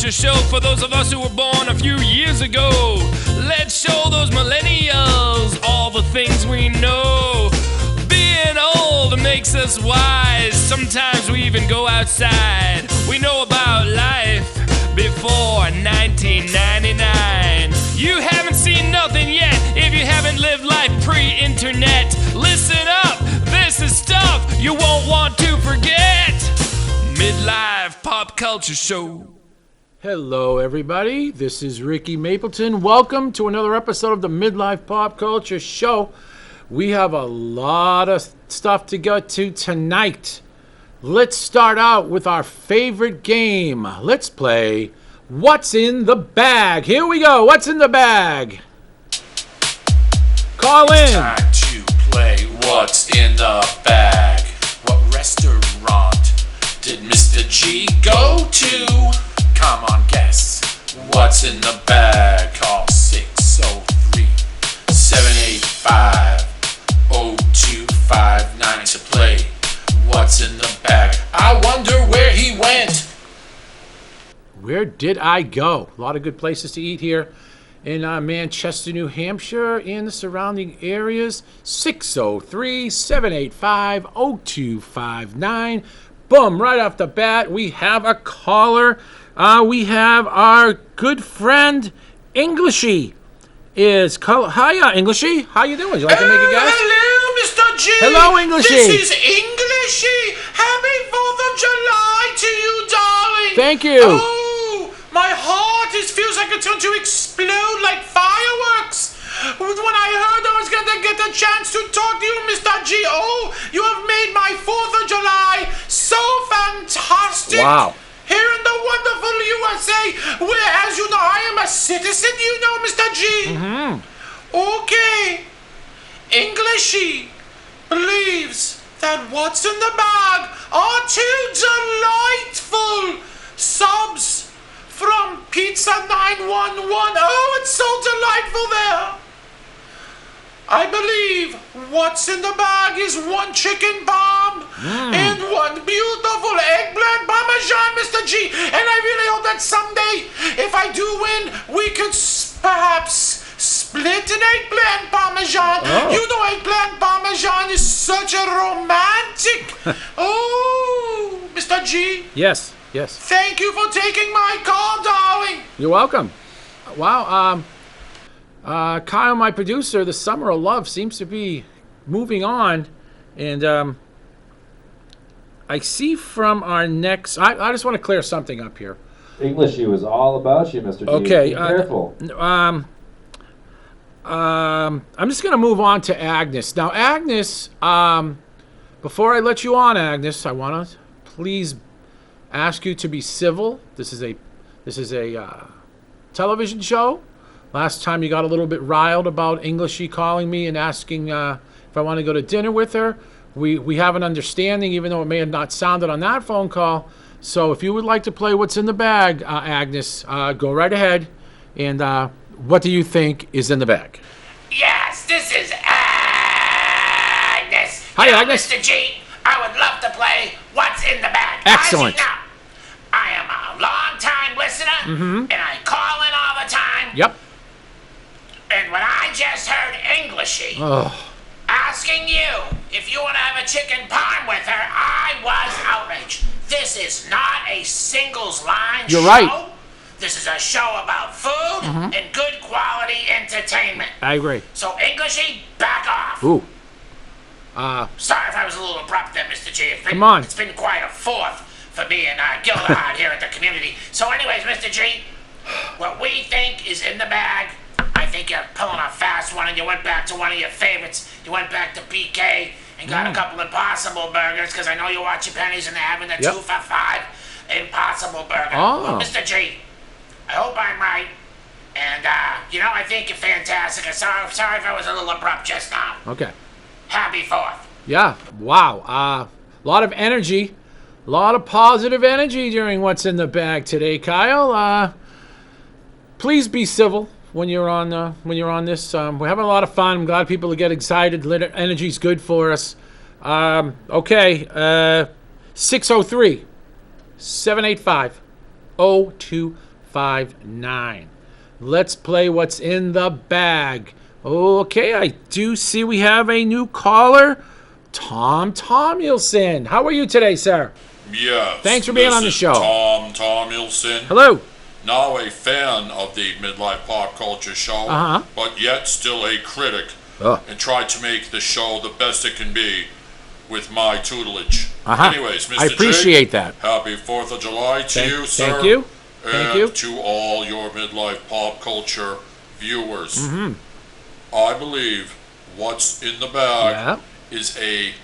Culture Show for those of us who were born a few years ago. Let's show those millennials all the things we know. Being old makes us wise. Sometimes we even go outside. We know about life before 1999. You haven't seen nothing yet if you haven't lived life pre-internet. Listen up, this is stuff you won't want to forget. Midlife Pop Culture Show. Hello, everybody. This is Ricky Mapleton. Welcome to another episode of the Midlife Pop Culture Show. We have a lot of stuff to get to tonight. Let's start out with our favorite game. Let's play What's in the Bag. Here we go. What's in the bag? Call in. Time to play What's in the Bag. What restaurant did Mr. G go to? Come on, guess. What's in the bag? Call 603-785-0259 to play What's in the Bag. I wonder where he went. Where did I go? A lot of good places to eat here in Manchester, New Hampshire, and the surrounding areas. 603-785-0259. Boom, right off the bat, we have a caller. We have our good friend, Englishy. Hiya, Englishy. How you doing? Would you like to make a guess? Hello, Mr. G. Hello, Englishy. This is Englishy. Happy 4th of July to you, darling. Thank you. Oh, my heart feels like it's going to explode like fireworks. When I heard I was going to get a chance to talk to you, Mr. G. Oh, you have made my 4th of July so fantastic. Wow. Here in the wonderful USA, where, as you know, I am a citizen, you know, Mr. G. Mm-hmm. Okay. Englishy believes that what's in the bag are two delightful subs from Pizza 911. Oh, it's so delightful there. I believe what's in the bag is one chicken parm and one beautiful eggplant parmesan, Mr. G. And I really hope that someday, if I do win, we could perhaps split an eggplant parmesan. Oh. You know, eggplant parmesan is such a romantic. Oh, Mr. G. Yes. Thank you for taking my call, darling. You're welcome. Wow. Kyle, my producer, the Summer of Love seems to be moving on. And I see from our next... I just want to clear something up here. Englishy was all about you, Mr. G. Okay. Be careful. I'm just going to move on to Agnes. Now, Agnes, before I let you on, Agnes, I want to please ask you to be civil. This is a television show. Last time you got a little bit riled about Englishy calling me and asking if I want to go to dinner with her. We have an understanding, even though it may have not sounded on that phone call. So if you would like to play What's in the Bag, Agnes, go right ahead. And what do you think is in the bag? Yes, this is Agnes. Hi, Agnes. Mr. G, I would love to play What's in the Bag. Excellent. As you know, I am a long-time listener, and I call in all the time. Yep. And when I just heard Englishy asking you if you want to have a chicken parm with her, I was outraged. This is not a singles line You're show. right. This is a show about food and good quality entertainment. I agree. So, Englishy, back off. Ooh. Sorry if I was a little abrupt there, Mr. G. Come on. It's been quite a 4th for me and Gildehard here at the community. So anyways, Mr. G, what we think is in the bag, I think you're pulling a fast one and you went back to one of your favorites. You went back to BK and got a couple Impossible Burgers because I know you watch your pennies and they're having the 2 for $5 Impossible Burger. Oh. Well, Mr. G, I hope I'm right. And, I think you're fantastic. I'm sorry if I was a little abrupt just now. Okay. Happy 4th. Yeah. Wow. A lot of energy. A lot of positive energy during What's in the Bag today, Kyle. Please be civil when you're on this. We're having a lot of fun. I'm glad people get excited. Energy's good for us. Okay. 603-785-0259. 888-866-9859. Let's play What's in the Bag. Okay, I do see we have a new caller, Tom Tomilson. How are you today, sir? Yes. Thanks for being on the show. Tom Tomilson. Hello. Now a fan of the Midlife Pop Culture Show, but yet still a critic, and try to make the show the best it can be with my tutelage. Anyways, Mr. I appreciate that. Happy 4th of July to you, sir. Thank you. And Thank you. to all your Midlife Pop Culture viewers. I believe What's in the Bag is a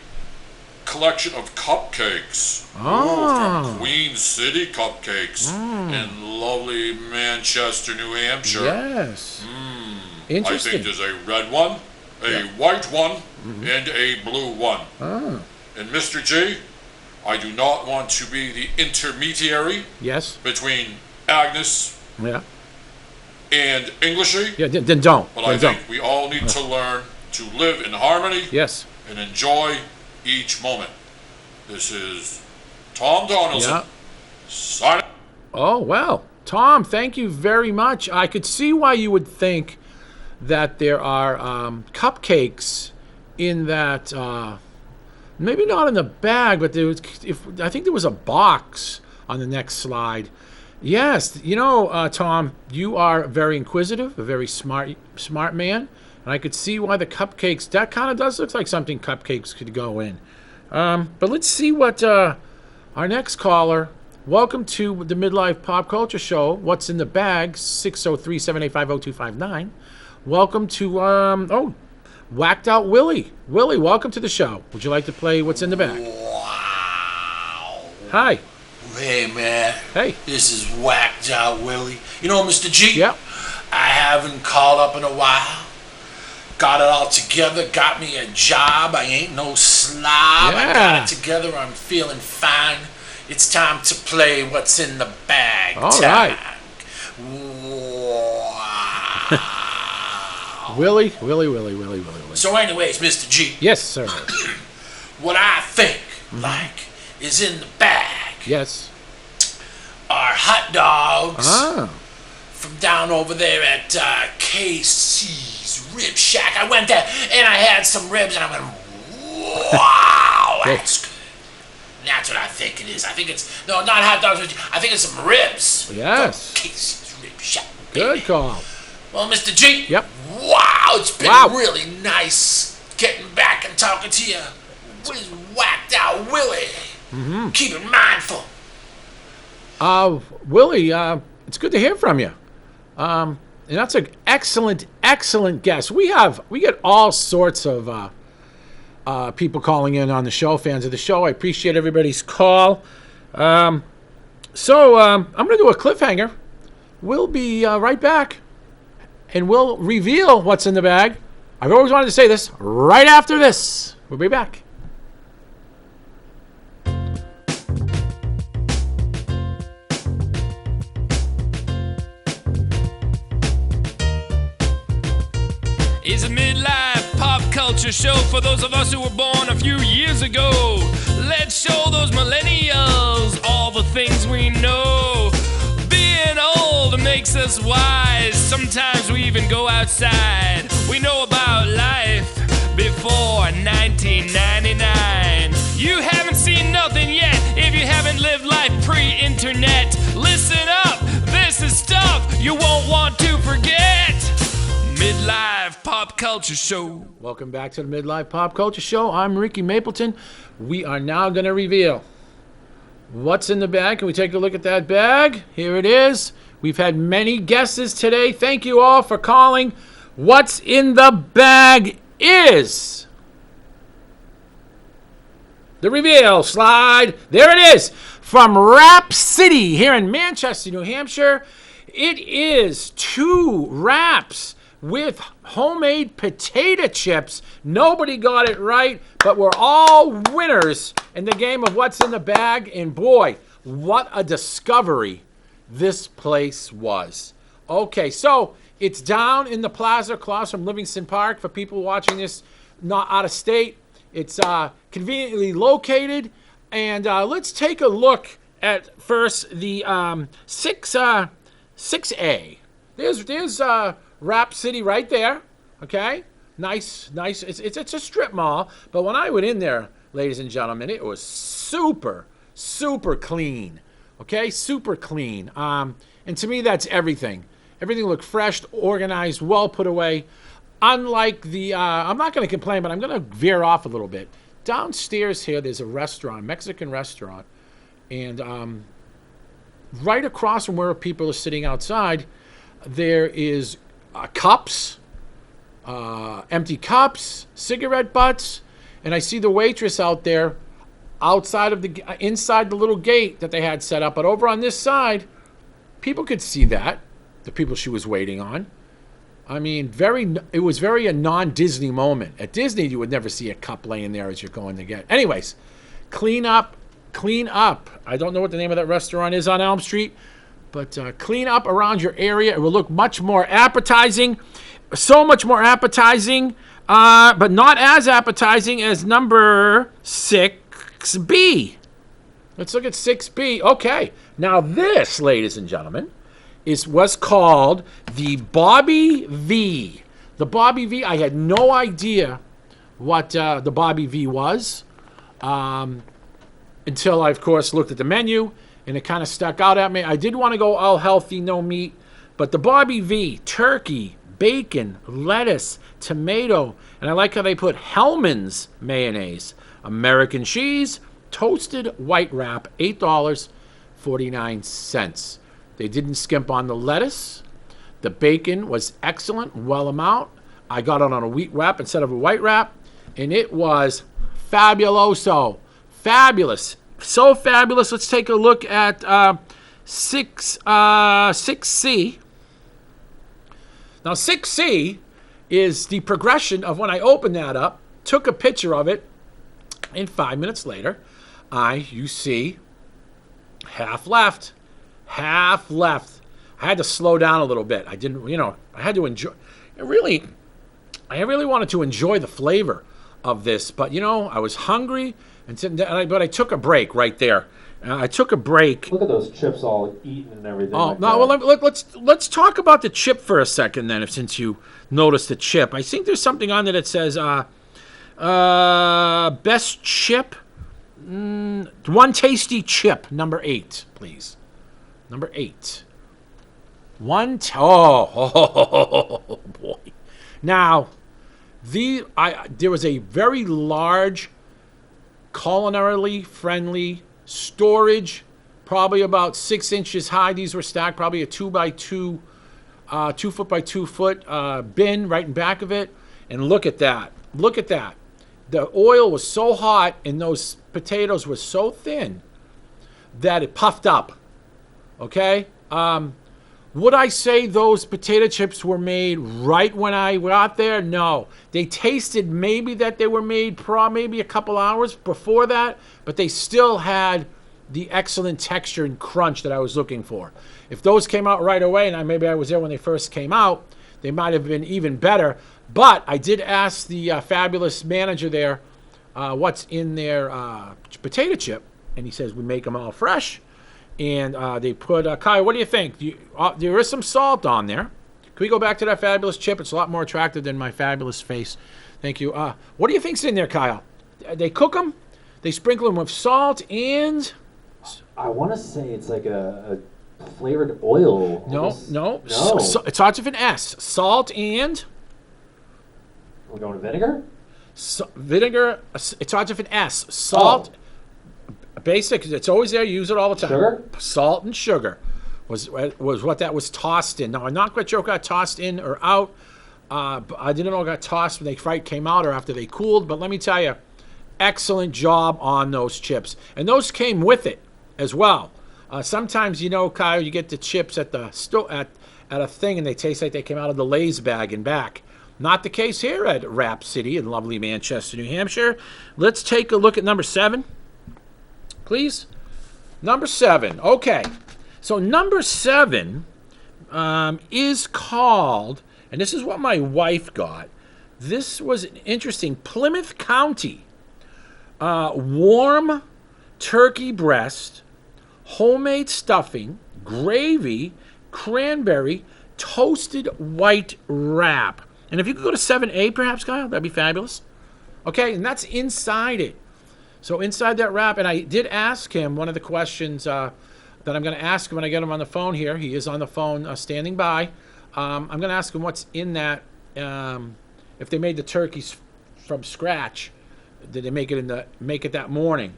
collection of cupcakes. From Queen City Cupcakes in lovely Manchester, New Hampshire. Yes. I Interesting. think there's a red one, a white one, and a blue one. And Mr. G, I do not want to be the intermediary between Agnes and Englishy. Yeah, then don't. But I think we all need to learn to live in harmony and enjoy each moment. This is Tom Donaldson. Signing. Oh, well. Tom, thank you very much. I could see why you would think that there are cupcakes in that, maybe not in the bag, but there was, I think there was a box on the next slide. Yes, you know, Tom, you are very inquisitive, a very smart man, and I could see why the cupcakes, that kind of does look like something cupcakes could go in. But let's see what our next caller, welcome to the Midlife Pop Culture Show, What's in the Bag, 603-785-0259. Welcome to, Whacked Out Willie. Willie, welcome to the show. Would you like to play What's in the Bag? Wow. Hi. Hey, man. Hey. This is Whacked Out Willie. You know, Mr. G? Yep. I haven't called up in a while. Got it all together. Got me a job. I ain't no slob. I got it together. I'm feeling fine. It's time to play What's in the Bag. All right. Wow. Willie. So anyways, Mr. G. Yes, sir. What I think, is in the bag. Yes. Are hot dogs from down over there at KC's Rib Shack. I went there and I had some ribs and I went, wow, that's good. And that's what I think it is. I think it's, no, not hot dogs. I think it's some ribs. Yes. From KC's Rib Shack. Good call. Well, Mr. G. Yep. Wow, it's been really nice getting back and talking to you. Whacked Out Willie. Keep it mindful. Willie, it's good to hear from you. And that's an excellent guest. We get all sorts of people calling in on the show, fans of the show. I appreciate everybody's call. So I'm going to do a cliffhanger. We'll be right back, and we'll reveal what's in the bag. I've always wanted to say this right after this. We'll be back. Is a midlife pop culture show for those of us who were born a few years ago. Let's show those millennials all the things we know. Being old makes us wise. Sometimes we even go outside. We know about life before 1999. You haven't seen nothing yet if you haven't lived life pre-internet. Listen up, this is stuff you won't want to forget. Midlife Pop Culture Show. Welcome back to the Midlife Pop Culture Show. I'm Ricky Mapleton. We are now going to reveal what's in the bag. Can we take a look at that bag? Here it is. We've had many guesses today. Thank you all for calling. What's in the bag is the reveal slide. There it is. From Wrap City here in Manchester, New Hampshire. It is 2 wraps with homemade potato chips. Nobody got it right, but we're all winners in the game of what's in the bag. And boy, what a discovery this place was. Okay, so it's down in the plaza across from Livingston Park for people watching this not out of state. It's conveniently located. And let's take a look at first the 6 6A. There's Rap City right there. Okay, nice. It's a strip mall, but when I went in there, ladies and gentlemen, it was super clean. Okay, super clean. And to me, that's everything. Everything looked fresh, organized, well put away. Unlike the, I'm not going to complain, but I'm going to veer off a little bit. Downstairs here, there's a restaurant, Mexican restaurant, and right across from where people are sitting outside, there is cups, empty cups, cigarette butts, and I see the waitress out there inside the little gate that they had set up. But over on this side, people could see that, the people she was waiting on. I mean, it was very a non-Disney moment. At Disney, you would never see a cup laying there as you're going to get. Anyways, clean up. I don't know what the name of that restaurant is on Elm Street, but clean up around your area. It will look much more appetizing, so much more appetizing, but not as appetizing as number 6B. Let's look at 6B. Okay, now this, ladies and gentlemen, was called the Bobby V. The Bobby V, I had no idea what the Bobby V was until I, of course, looked at the menu, and it kind of stuck out at me. I did want to go all healthy, no meat, but the Bobby V, turkey, bacon, lettuce, tomato, and I like how they put Hellmann's mayonnaise, American cheese, toasted white wrap, $8.49. They didn't skimp on the lettuce. The bacon was excellent, well amount. I got it on a wheat wrap instead of a white wrap, and it was fabuloso. Fabulous. So fabulous. Let's take a look at 6C. Now, 6C is the progression of when I opened that up, took a picture of it, and 5 minutes later, you see, half left. I had to slow down a little bit. I didn't, I had to enjoy. I really wanted to enjoy the flavor of this, but I was hungry, but I took a break right there. I took a break. Look at those chips all eaten and everything. Oh, no, well, let's talk about the chip for a second then, since you noticed the chip. I think there's something on there that says best chip, one tasty chip, number 8, please. Number 8. Oh, boy. Now, there was a very large, culinarily friendly storage, probably about 6 inches high. These were stacked, probably a 2 by 2, 2 foot by 2 foot bin right in back of it. And look at that. Look at that. The oil was so hot and those potatoes were so thin that it puffed up. Okay? Would I say those potato chips were made right when I got there? No. They tasted maybe that they were made maybe a couple hours before that, but they still had the excellent texture and crunch that I was looking for. If those came out right away, and maybe I was there when they first came out, they might have been even better. But I did ask the fabulous manager there what's in their potato chip, and he says we make them all fresh. And they put, Kai, what do you think? There is some salt on there. Can we go back to that fabulous chip? It's a lot more attractive than my fabulous face. Thank you. What do you think's in there, Kyle? They cook them, they sprinkle them with salt and... I want to say it's like a flavored oil. No. So it starts with an S. Salt and... We're going to vinegar? Vinegar, it starts with an S. Salt... Oh. Basic, it's always there. You use it all the time. Sugar? Salt and sugar was what that was tossed in. Now, I'm not quite sure if it got tossed in or out. But I didn't know it got tossed when they came out or after they cooled. But let me tell you, excellent job on those chips. And those came with it as well. Sometimes, Kyle, you get the chips at the at a thing and they taste like they came out of the Lay's bag and back. Not the case here at Rap City in lovely Manchester, New Hampshire. Let's take a look at number 7. Please. Number 7. Okay. So number 7 is called, and this is what my wife got. This was interesting. Plymouth County. Warm turkey breast, homemade stuffing, gravy, cranberry toasted white wrap. And if you could go to 7A perhaps, Kyle, that'd be fabulous. Okay, and that's inside it. So inside that wrap, and I did ask him one of the questions that I'm going to ask him when I get him on the phone here. He is on the phone standing by. I'm going to ask him what's in that. If they made the turkeys from scratch, did they make it that morning?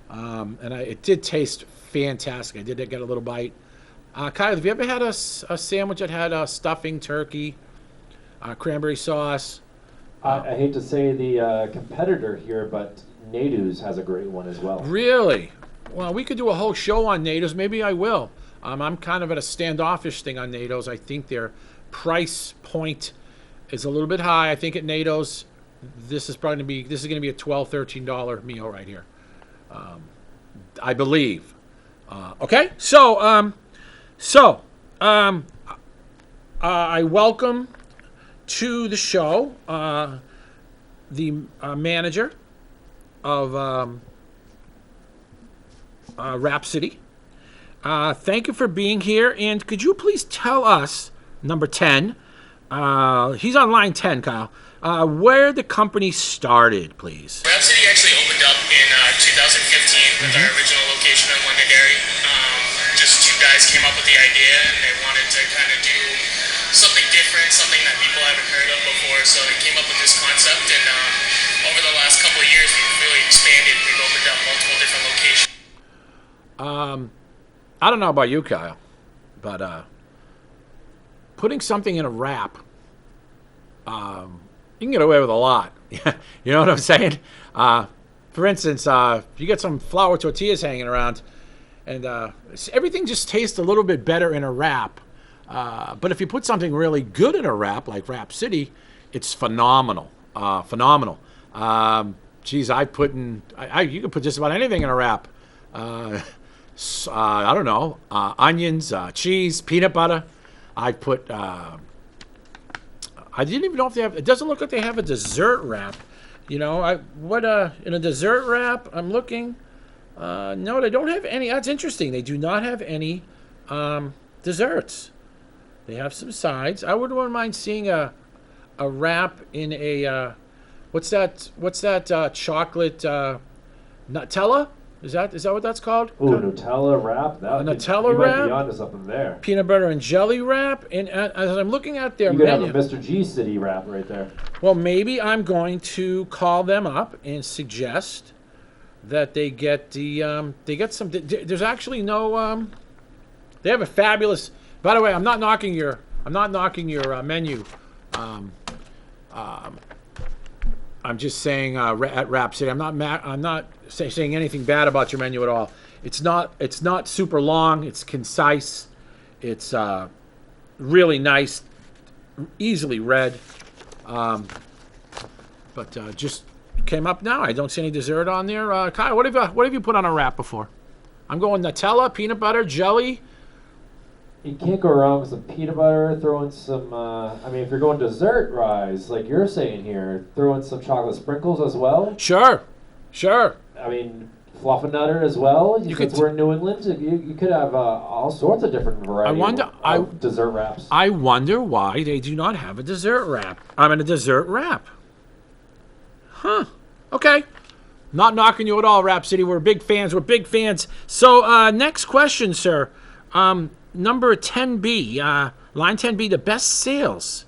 And it did taste fantastic. I did get a little bite. Kyle, have you ever had a sandwich that had stuffing, turkey, cranberry sauce? I hate to say the competitor here, but Nadu's has a great one as well. Really? Well, we could do a whole show on NATO's. Maybe I will. I'm kind of at a standoffish thing on NATO's. I think their price point is a little bit high. I think at NATO's, this is going to be a $12, $13 meal right here. I believe. Okay, so I welcome to the show the manager of Rhapsody. Thank you for being here, and could you please tell us, number 10, he's on line 10, Kyle, where the company started, please. Rhapsody actually opened up in 2015 with our original location in Londonderry. Just two guys came up with the idea, and they wanted to kind of do something different, something that people haven't heard of before, so they came up with this concept, and over the last couple of years, we've really expanded. We've opened up multiple different locations. I don't know about you, Kyle, but putting something in a wrap, you can get away with a lot. You know what I'm saying? For instance, you get some flour tortillas hanging around, and everything just tastes a little bit better in a wrap. But if you put something really good in a wrap, like Rhapsody, it's phenomenal. Phenomenal. Geez, you can put just about anything in a wrap. I don't know, onions, cheese, peanut butter. I put, I didn't even know if they have, it doesn't look like they have a dessert wrap. You know, in a dessert wrap, I'm looking, no, they don't have any. That's interesting. They do not have any desserts. They have some sides. I wouldn't mind seeing a wrap in a, what's that chocolate, Nutella? Is that what that's called? Ooh, Nutella wrap. Nutella you wrap. Might be onto something there. Peanut butter and jelly wrap. And as I'm looking at their you could menu, have a Mr. G City wrap right there. Well, maybe I'm going to call them up and suggest that they get some. There's actually no. They have a fabulous. By the way, I'm not knocking your menu. I'm just saying at Rhapsody. I'm not saying anything bad about your menu at all. It's not super long. It's concise. It's really nice, easily read. But just came up now. I don't see any dessert on there. Kyle, what have you put on a wrap before? I'm going Nutella, peanut butter, jelly. You can't go wrong with some peanut butter, throw in some, if you're going dessert-wise, like you're saying here, throw in some chocolate sprinkles as well. Sure. I mean, fluffernutter as well. Since we're in New England, you could have all sorts of different varieties of dessert wraps. I wonder why they do not have a dessert wrap. A dessert wrap. Huh. Okay. Not knocking you at all, Rhapsody. We're big fans. So, next question, sir. Number 10B, line 10B, the best sales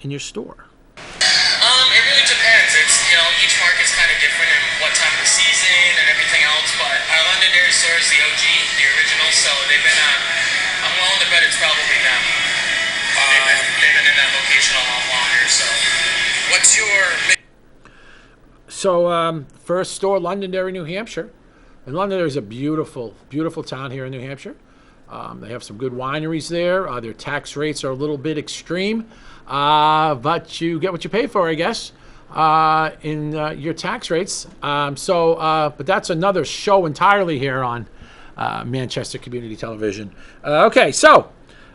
in your store. It really depends. It's, each market's kind of different and what time of the season and everything else, but our Londonderry store is the OG, the original, so they've been, I'm willing to bet it's probably them. They've been in that location a lot longer, so. What's your... So, first store, Londonderry, New Hampshire. And Londonderry is a beautiful, beautiful town here in New Hampshire. They have some good wineries there. Their tax rates are a little bit extreme, but you get what you pay for, I guess, in your tax rates. But that's another show entirely here on Manchester Community Television. Okay, so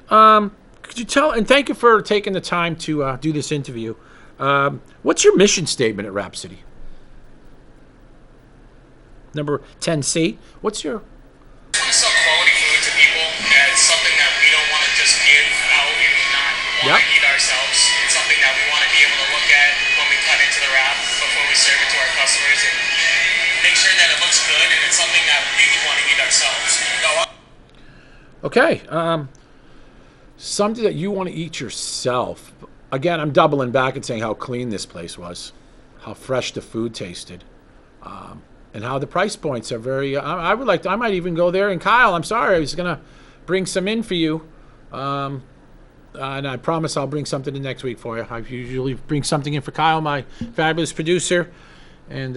could you tell, and thank you for taking the time to do this interview. What's your mission statement at Rhapsody? Number 10C. What's your... We sell quality food to people. It's something that we don't want to just give Okay. Something that you want to eat yourself. Again, I'm doubling back and saying how clean this place was, how fresh the food tasted, and how the price points are very. I would like to. I might even go there. And Kyle, I'm sorry, I was gonna bring some in for you, and I promise I'll bring something in next week for you. I usually bring something in for Kyle, my fabulous producer, and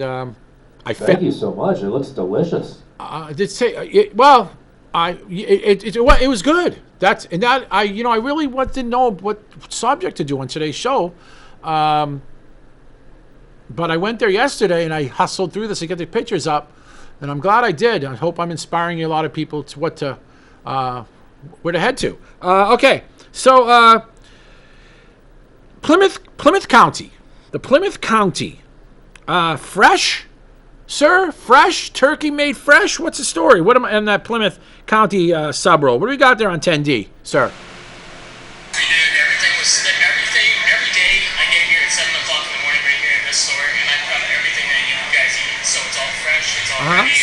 Thank you so much. It looks delicious. I did say it. Well, it was good. I really didn't know what subject to do on today's show, but I went there yesterday and I hustled through this to get the pictures up, and I'm glad I did. I hope I'm inspiring a lot of people to where to head to. Okay, so Plymouth County, the Plymouth County, fresh. Sir, fresh turkey made fresh. What's the story? What am I in that Plymouth County sub roll? What do we got there on 10D, sir? Everything every day. I get here at 7:00 in the morning right here in this store, and I cut everything that you guys eat. So it's all fresh. It's all ready.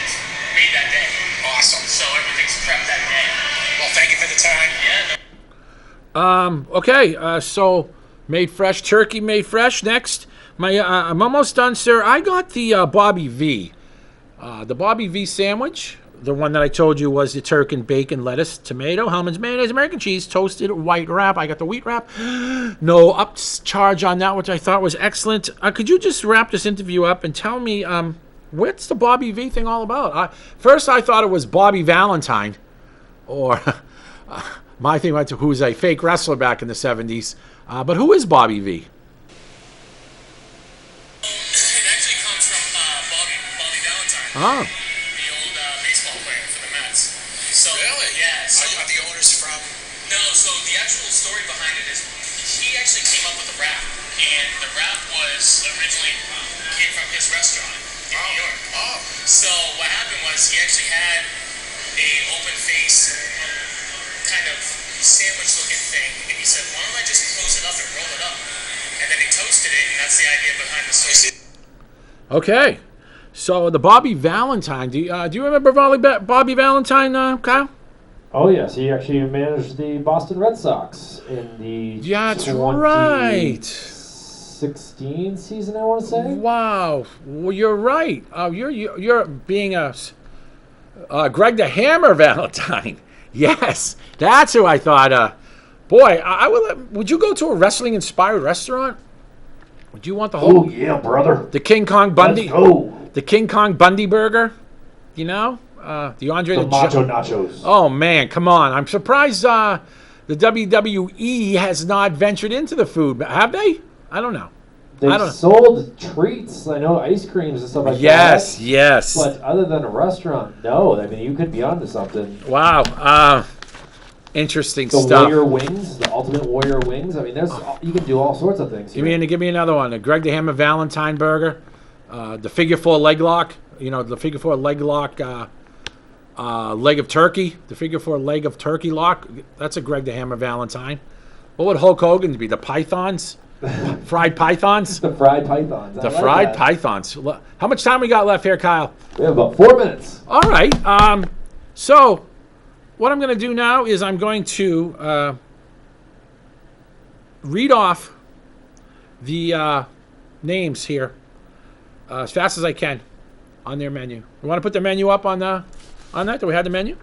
It's made that day. Awesome. So everything's prepped that day. Well, thank you for the time. Yeah. Okay. So made fresh turkey, made fresh. Next. I'm almost done, sir. I got the Bobby V. The Bobby V sandwich. The one that I told you was the turkey, bacon, lettuce, tomato, Hellman's mayonnaise, American cheese, toasted white wrap. I got the wheat wrap. No upcharge on that, which I thought was excellent. Could you just wrap this interview up and tell me what's the Bobby V thing all about? First, I thought it was Bobby Valentine, or my thing went to who's a fake wrestler back in the 70s. But who is Bobby V? Oh. The old baseball player for the Mets. So, Really? Yeah. So, Are the owners from? No, so the actual story behind it is he actually came up with a rap, and the rap was originally came from his restaurant in New York. Oh. So what happened was he actually had a open face kind of sandwich looking thing, and he said, why don't I just close it up and roll it up? And then he toasted it, and that's the idea behind the story. Okay. So the Bobby Valentine, do you remember Bobby Valentine, Kyle? Oh yes, he actually managed the Boston Red Sox in the That's right. 2016 season, I want to say. Wow, well, you're right. You're being a Greg the Hammer Valentine. Yes, that's who I thought. Boy, would you go to a wrestling inspired restaurant? Would you want the whole? Oh yeah, brother. The King Kong Bundy. Let's go. The King Kong Bundy burger, the Andre The Macho Nachos. Oh man, come on! I'm surprised the WWE has not ventured into the food. Have they? I don't know. They've sold treats. I know ice creams and stuff like that. Yes. But other than a restaurant, no. I mean, you could be onto something. Wow. Interesting the stuff. Warrior Wings, the Ultimate Warrior Wings. I mean, you can do all sorts of things. Give me another one. The Greg the Hammer Valentine burger. The figure 4 leg lock, the figure 4 leg lock, leg of turkey, the figure 4 leg of turkey lock. That's a Greg the Hammer Valentine. What would Hulk Hogan's be? The pythons? Fried pythons? The fried pythons. The fried pythons. How much time we got left here, Kyle? We have about 4 minutes. All right. So what I'm going to do now is I'm going to read off the names here. As fast as I can on their menu. You want to put the menu up on that? Do we have the menu?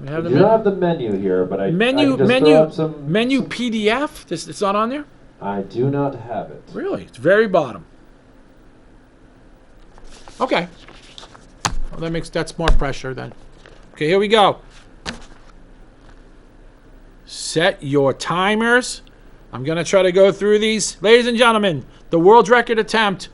We do not have the menu here, but I can just throw up some PDF. It's not on there? I do not have it. Really? It's very bottom. Okay. Well, that's more pressure then. Okay, here we go. Set your timers. I'm going to try to go through these. Ladies and gentlemen, the world record attempt,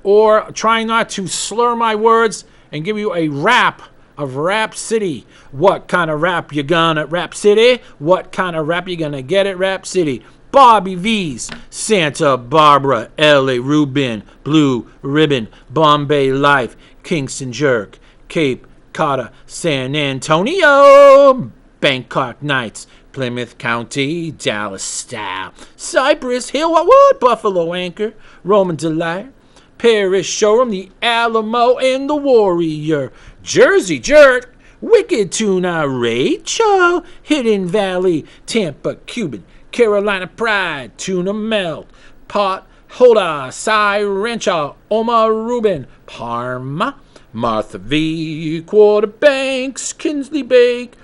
or trying not to slur my words and give you a rap of Rap City. What kind of rap you gonna Rap City? What kind of rap you gonna get at Rap City? Bobby V's, Santa Barbara, L.A. Rubin, Blue Ribbon, Bombay Life, Kingston Jerk, Cape Cod, San Antonio, Bangkok Nights, Plymouth County, Dallas Style, Cypress Hill, what Buffalo Anchor, Roman Delight, Paris Showroom, the Alamo, and the Warrior, Jersey Jerk, Wicked Tuna, Rachel, Hidden Valley, Tampa, Cuban, Carolina Pride, Tuna Melt, Pot, Hoda, Cy Rancha, Oma Rubin, Parma, Martha V, Quarter Banks, Kinsley Bake,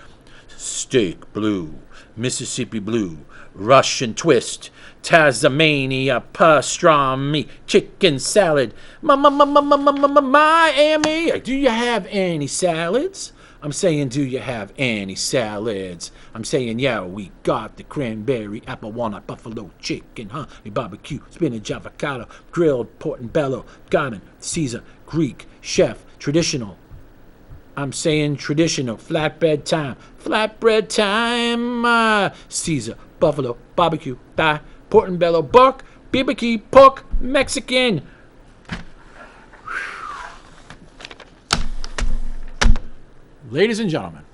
Steak Blue, Mississippi Blue, Russian Twist, Tasmania pastrami, chicken salad, Miami. Do you have any salads? I'm saying, do you have any salads? I'm saying, yeah, we got the cranberry, apple, walnut, buffalo chicken, honey barbecue, spinach, avocado, grilled portobello, garden, Caesar, Greek, chef, traditional. I'm saying traditional, flatbread time, Caesar, buffalo, barbecue, thigh, portobello, buck, BBQ, pork, Mexican. Ladies and gentlemen,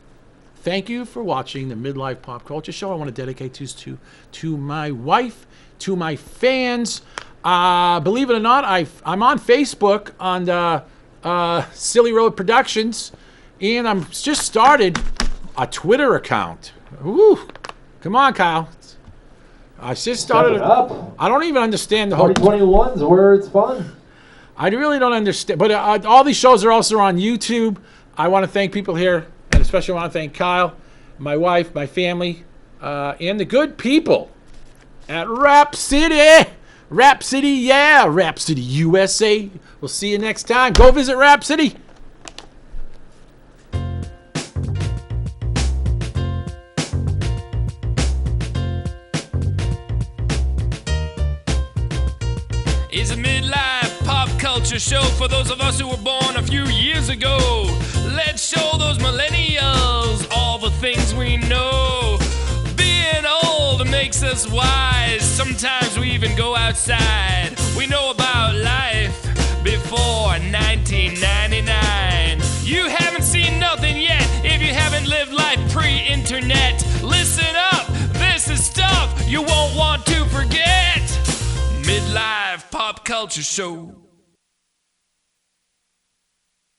thank you for watching the Midlife Pop Culture Show. I want to dedicate this to my wife, to my fans. Believe it or not, I'm on Facebook on Silly Road Productions, and I'm just started a Twitter account. Woo! Come on, Kyle. I just started. Step it up. I don't even understand the whole. 2021's where it's fun. I really don't understand. But all these shows are also on YouTube. I want to thank people here, and especially want to thank Kyle, my wife, my family, and the good people at Rap City. Rap City, yeah. Rap City, USA. We'll see you next time. Go visit Rap City. It's a midlife pop culture show for those of us who were born a few years ago. Let's show those millennials all the things we know. Being old makes us wise. Sometimes we even go outside. We know about life before 1999. You haven't seen nothing yet if you haven't lived life pre-internet. Listen up, this is stuff you won't want to forget. Midlife Pop Culture Show.